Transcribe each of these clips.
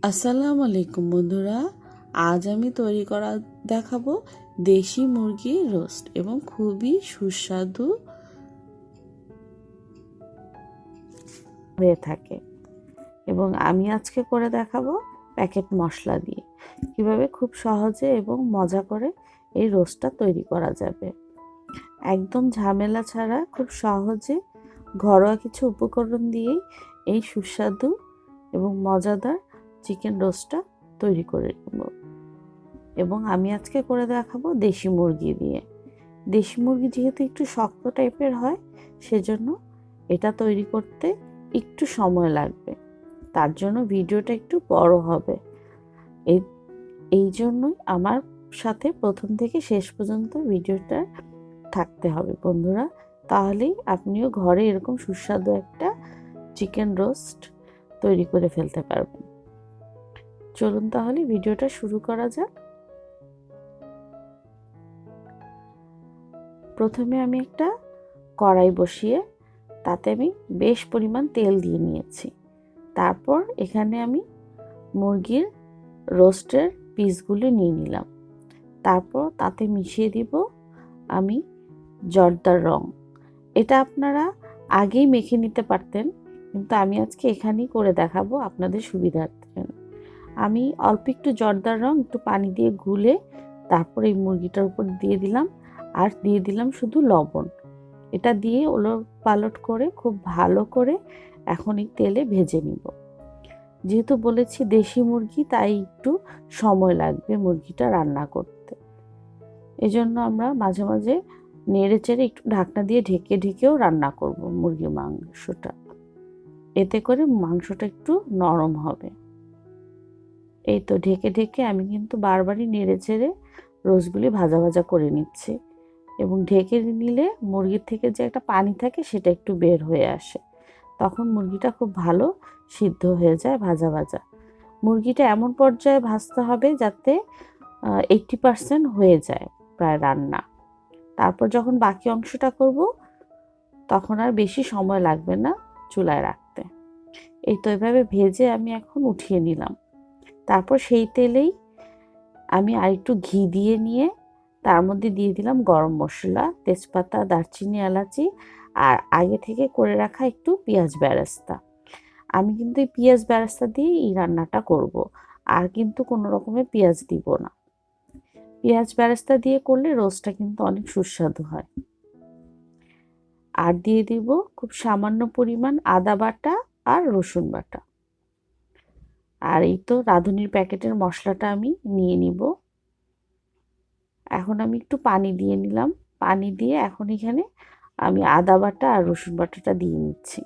আসসালামু আলাইকুম বন্ধুরা, আজ আমি তৈরি করা দেখাবো দেশি মুরগির রোস্ট এবং খুবই সুস্বাদু হয়ে থাকে। এবং আমি আজকে করে দেখাবো প্যাকেট মশলা দিয়ে কিভাবে খুব সহজে এবং মজা করে এই রোস্টটা তৈরি করা যাবে। একদম ঝামেলা ছাড়া খুব সহজে ঘরোয়া কিছু উপকরণ দিয়েই এই সুস্বাদু এবং মজাদার চিকেন রোস্টটা তৈরি করে নেব। এবং আমি আজকে করে দেখাবো দেশি মুরগি দিয়ে। দেশি মুরগি যেহেতু একটু শক্ত টাইপের হয়, সেজন্য এটা তৈরি করতে একটু সময় লাগবে, তার জন্য ভিডিওটা একটু বড় হবে। এই জন্যই আমার সাথে প্রথম থেকে শেষ পর্যন্ত ভিডিওটা থাকতে হবে বন্ধুরা, তাহলেই আপনিও ঘরে এরকম সুস্বাদু একটা চিকেন রোস্ট তৈরি করে ফেলতে পারবেন। চলুন তাহলে ভিডিওটা শুরু করা যাক। প্রথমে আমি একটা কড়াই বসিয়ে তাতে আমি বেশ পরিমাণ তেল দিয়ে নিয়েছি। তারপর এখানে আমি মুরগির রোস্টের পিসগুলো নিয়ে নিলাম। তারপর তাতে মিশিয়ে দিব আমি জর্দার রং। এটা আপনারা আগেই মেখে নিতে পারতেন, কিন্তু আমি আজকে এখানেই করে দেখাবো আপনাদের সুবিধার্থে। আমি অল্প একটু জর্দার রং একটু পানি দিয়ে গুলে তারপর এই মুরগিটার উপর দিয়ে দিলাম, আর দিয়ে দিলাম শুধু লবণ। এটা দিয়ে ওলট পালট করে খুব ভালো করে এখন এই তেলে ভেজে নিব। যেহেতু বলেছি দেশি মুরগি, তাই একটু সময় লাগবে মুরগিটা রান্না করতে। এজন্য আমরা মাঝে মাঝে নেড়ে চেড়ে একটু ঢাকনা দিয়ে ঢেকে ঢেকেও রান্না করব মুরগির মাংসটা, এতে করে মাংসটা একটু নরম হবে। এই তো ঢেকে ঢেকে আমি কিন্তু বারবারই নেড়ে চেড়ে রোস্টগুলি ভাজা ভাজা করে নিচ্ছি। এবং ঢেকে নিলে মুরগির থেকে যে একটা পানি থাকে সেটা একটু বের হয়ে আসে, তখন মুরগিটা খুব ভালো সিদ্ধ হয়ে যায় ভাজা ভাজা। মুরগিটা এমন পর্যায়ে ভাজতে হবে যাতে 80% হয়ে যায় প্রায় রান্না। তারপর যখন বাকি অংশটা করব তখন আর বেশি সময় লাগবে না চুলায় রাখতে। এই তো এভাবে ভেজে আমি এখন উঠিয়ে নিলাম। তারপর সেই তেলেই আমি আরেকটু ঘি দিয়ে নিয়ে তার মধ্যে দিয়ে দিলাম গরম মশলা, তেজপাতা, দারচিনি, এলাচি আর আগে থেকে করে রাখা একটু পেঁয়াজ বেরেস্তা। আমি কিন্তু এই পেঁয়াজ বেরেস্তা দিয়ে এই রান্নাটা করব, আর কিন্তু কোনো রকমের পেঁয়াজ দিব না। পেঁয়াজ বেরেস্তা দিয়ে করলে রোস্টটা কিন্তু অনেক সুস্বাদু হয়। আর দিয়ে দিব খুব সামান্য পরিমাণ আদা বাটা আর রসুন বাটা। আর এই তো রাঁধুনির প্যাকেটের মশলাটা আমি নিয়ে নিব। এখন আমি একটু পানি দিয়ে নিলাম। পানি দিয়ে এখন এখানে আমি আদা বাটা আর রসুন বাটাটা দিয়ে নিচ্ছি।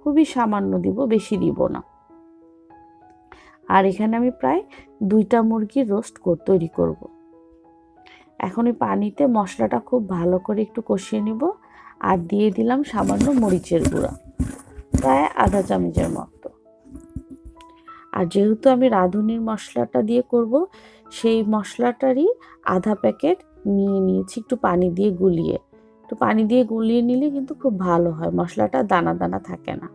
খুবই সামান্য দিব, বেশি দিব না। আর এখানে আমি প্রায় 2টা মুরগির রোস্ট তৈরি করব। এখন এই পানিতে মশলাটা খুব ভালো করে একটু কষিয়ে নিব, আর দিয়ে দিলাম সামান্য মরিচের গুঁড়া, প্রায় আধা চামচের মতো। আর যেহেতু আমি রাঁধুনির মশলাটা দিয়ে করব, সেই মশলাটারই আধা প্যাকেট নিয়ে নিয়েছি একটু পানি দিয়ে গুলিয়ে। একটু পানি দিয়ে গুলিয়ে নিলে কিন্তু খুব ভালো হয়, মশলাটা দানা দানা থাকে না।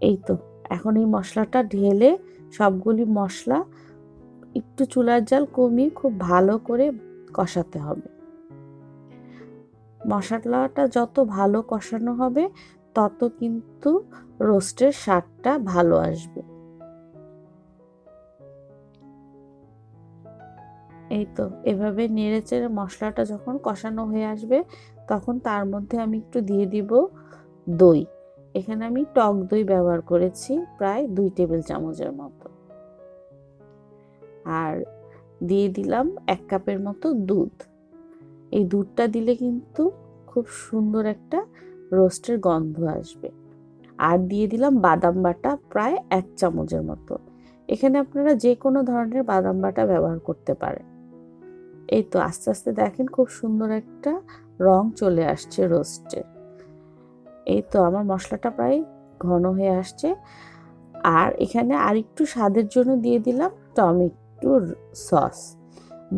এই তো এখন এই মশলাটা ঢেলে সবগুলি মশলা একটু চুলার জাল কমিয়ে খুব ভালো করে কষাতে হবে। মশলাটা যত ভালো কষানো হবে তত কিন্তু রোস্টের স্বাদটা ভালো আসবে। এই তো এভাবে নেড়েচেড়ে মশলাটা যখন কষানো হয়ে আসবে তখন তার মধ্যে আমি একটু দিয়ে দিব দই। এখানে আমি টক দই ব্যবহার করেছি প্রায় 2 টেবিল চামচের মতো। আর দিয়ে দিলাম 1 কাপের মতো দুধ। এই দুধটা দিলে কিন্তু খুব সুন্দর একটা রোস্টের গন্ধ আসবে। আর দিয়ে দিলাম বাদাম বাটা প্রায় 1 চামচের মতো। এখানে আপনারা যে কোনো ধরনের বাদাম বাটা ব্যবহার করতে পারেন। এই তো আস্তে আস্তে দেখেন খুব সুন্দর একটা রং চলে আসছে রোস্টের। এই তো আমার মশলাটা প্রায় ঘন হয়ে আসছে। আর এখানে আরেকটু স্বাদের জন্য দিয়ে দিলাম টমেটোর সস।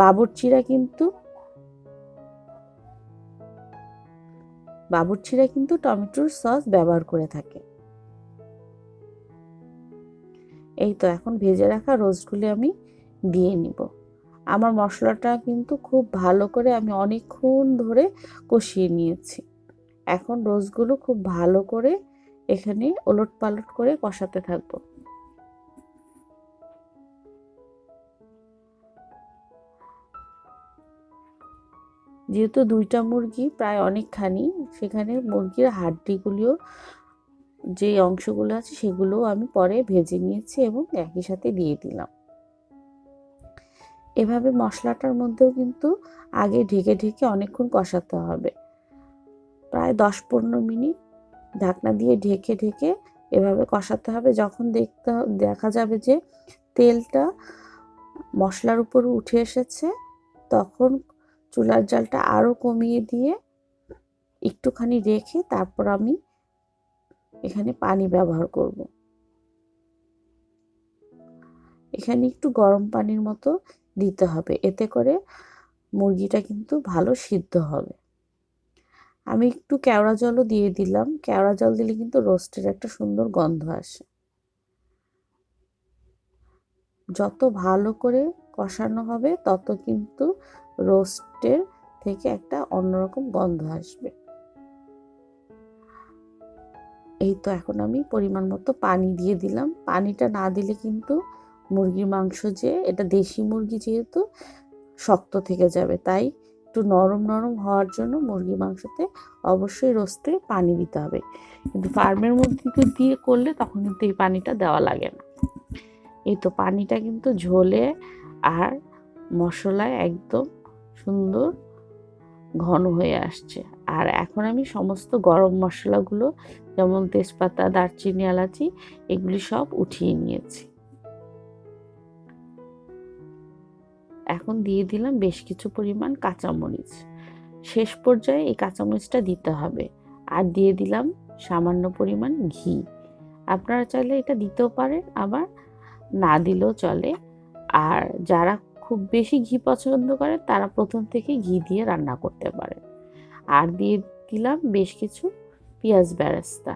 বাবুর্চিরা কিন্তু টমেটোর সস ব্যবহার করে থাকে। এই তো এখন ভেজে রাখা রোস্টগুলি আমি দিয়ে নিব। আমার মশলাটা কিন্তু খুব ভালো করে আমি অনেকক্ষণ ধরে কষিয়ে নিয়েছি। এখন রোস্টগুলো খুব ভালো করে এখানে ওলটপালট করে কষাতে থাকবো। যেহেতু 2টা মুরগি প্রায় অনেকখানি, সেখানে মুরগির হাড্ডিগুলিও যে অংশগুলো আছে সেগুলোও আমি পরে ভেজে নিয়েছি এবং একই সাথে দিয়ে দিলাম। এভাবে মশলাটার মধ্যেও কিন্তু আগে ঢেকে ঢেকে অনেকক্ষণ কষাতে হবে, প্রায় 10-15 মিনিট ঢাকনা দিয়ে ঢেকে ঢেকে এভাবে কষাতে হবে। যখন দেখা যাবে যে তেলটা মশলার উপরে উঠে এসেছে, তখন চুলার জালটা আরও কমিয়ে দিয়ে একটুখানি রেখে তারপর আমি এখানে পানি ব্যবহার করব। এখানে একটু গরম পানির মতো দিতে হবে, এতে করে মুরগিটা কিন্তু ভালো সিদ্ধ হবে। আমি একটু কেওড়া জলও দিয়ে দিলাম, কেওড়া জল দিলে কিন্তু রোস্টের একটা সুন্দর গন্ধ আসে। যত ভালো করে কষানো হবে তত কিন্তু রোস্টের থেকে একটা অন্যরকম গন্ধ আসবে। এই তো এখন আমি পরিমাণ মতো পানি দিয়ে দিলাম। পানিটা না দিলে কিন্তু মুরগির মাংস, যে এটা দেশি মুরগি যেহেতু, শক্ত থেকে যাবে। তাই একটু নরম নরম হওয়ার জন্য মুরগির মাংসতে অবশ্যই রোস্টে পানি দিতে হবে। কিন্তু ফার্মের মধ্যে দিয়ে করলে তখন কিন্তু এই পানিটা দেওয়া লাগে না। এই তো পানিটা কিন্তু ঝোলে আর মশলায় একদম সুন্দর ঘন হয়ে আসছে। আর এখন আমি সমস্ত গরম মশলাগুলো, যেমন তেজপাতা, দারচিনি, এলাচি, এগুলি সব উঠিয়ে নিয়েছি। এখন দিয়ে দিলাম বেশ কিছু পরিমাণ কাঁচামরিচ। শেষ পর্যায়ে এই কাঁচামরিচটা দিতে হবে। আর দিয়ে দিলাম সামান্য পরিমাণ ঘি। আপনারা চাইলে এটা দিতেও পারেন, আবার না দিলেও চলে। আর যারা খুব বেশি ঘি পছন্দ করে তারা প্রথম থেকে ঘি দিয়ে রান্না করতে পারে। আর দিয়ে দিলাম বেশ কিছু পেঁয়াজ বেরেস্তা।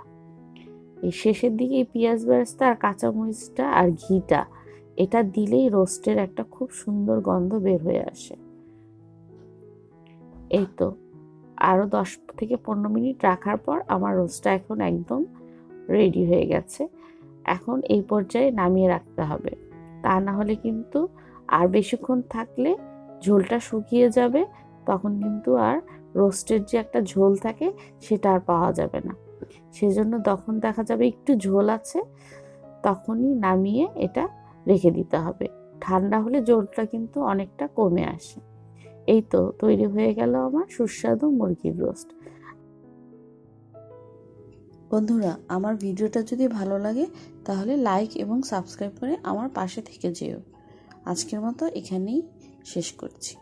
এই শেষের দিকে এই পেঁয়াজ বেরেস্তা আর কাঁচামরিচটা আর ঘিটা, এটা দিলেই রোস্টের একটা খুব সুন্দর গন্ধ বের হয়ে আসে। এই তো আরও 10-15 মিনিট রাখার পর আমার রোস্টটা এখন একদম রেডি হয়ে গেছে। এখন এই পর্যায়ে নামিয়ে রাখতে হবে, তা না হলে কিন্তু আর বেশিক্ষণ থাকলে ঝোলটা শুকিয়ে যাবে। তখন কিন্তু আর রোস্টের যে একটা ঝোল থাকে সেটা আর পাওয়া যাবে না। সেজন্য তখন দেখা যাবে একটু ঝোল আছে, তখনই নামিয়ে এটা রেখে দিতে হবে। ঠান্ডা হলে ঝোলটা কিন্তু অনেকটা কমে আসে। এই তো তৈরি হয়ে গেল আমার সুস্বাদু মুরগির রোস্ট। বন্ধুরা, আমার ভিডিওটা যদি ভালো লাগে তাহলে লাইক এবং সাবস্ক্রাইব করে আমার পাশে থেকে যেও। আজকের মতো এখানেই শেষ করছি।